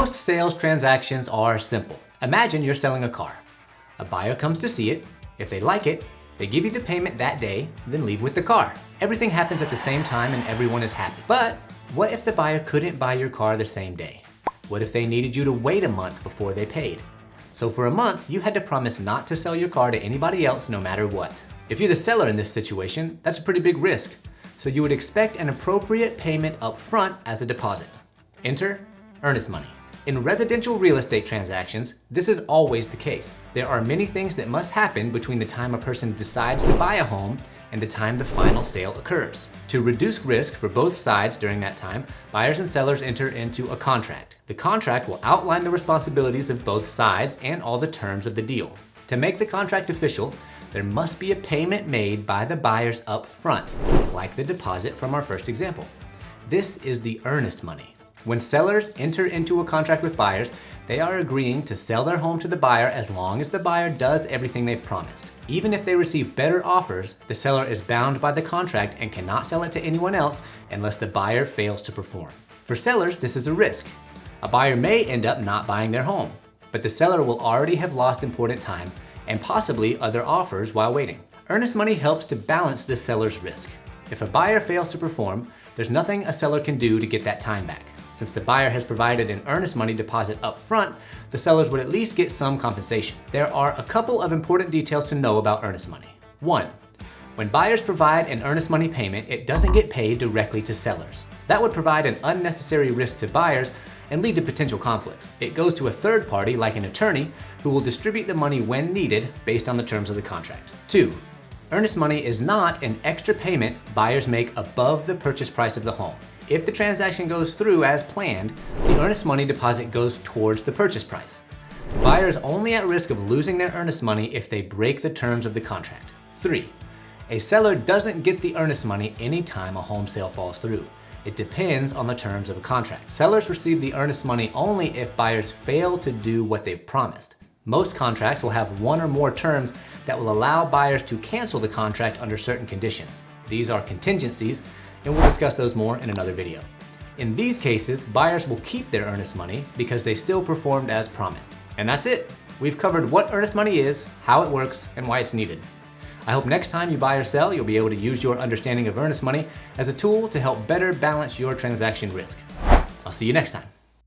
Most sales transactions are simple. Imagine you're selling a car. A buyer comes to see it. If they like it, they give you the payment that day, then leave with the car. Everything happens at the same time and everyone is happy. But what if the buyer couldn't buy your car the same day? What if they needed you to wait a month before they paid? So for a month, you had to promise not to sell your car to anybody else no matter what. If you're the seller in this situation, that's a pretty big risk. So you would expect an appropriate payment up front as a deposit. Enter earnest money. In residential real estate transactions, this is always the case. There are many things that must happen between the time a person decides to buy a home and the time the final sale occurs. To reduce risk for both sides during that time, buyers and sellers enter into a contract. The contract will outline the responsibilities of both sides and all the terms of the deal. To make the contract official, there must be a payment made by the buyers up front, like the deposit from our first example. This is the earnest money. When sellers enter into a contract with buyers, they are agreeing to sell their home to the buyer as long as the buyer does everything they've promised. Even if they receive better offers, the seller is bound by the contract and cannot sell it to anyone else unless the buyer fails to perform. For sellers, this is a risk. A buyer may end up not buying their home, but the seller will already have lost important time and possibly other offers while waiting. Earnest money helps to balance the seller's risk. If a buyer fails to perform, there's nothing a seller can do to get that time back. Since the buyer has provided an earnest money deposit up front, the sellers would at least get some compensation. There are a couple of important details to know about earnest money. 1. When buyers provide an earnest money payment, it doesn't get paid directly to sellers. That would provide an unnecessary risk to buyers and lead to potential conflicts. It goes to a third party, like an attorney, who will distribute the money when needed based on the terms of the contract. 2. Earnest money is not an extra payment buyers make above the purchase price of the home. If the transaction goes through as planned, the earnest money deposit goes towards the purchase price. The buyer is only at risk of losing their earnest money if they break the terms of the contract. 3. A seller doesn't get the earnest money anytime a home sale falls through. It depends on the terms of a contract. Sellers receive the earnest money only if buyers fail to do what they've promised. Most contracts will have one or more terms that will allow buyers to cancel the contract under certain conditions. These are contingencies, and we'll discuss those more in another video. In these cases, buyers will keep their earnest money because they still performed as promised. And that's it. We've covered what earnest money is, how it works, and why it's needed. I hope next time you buy or sell, you'll be able to use your understanding of earnest money as a tool to help better balance your transaction risk. I'll see you next time.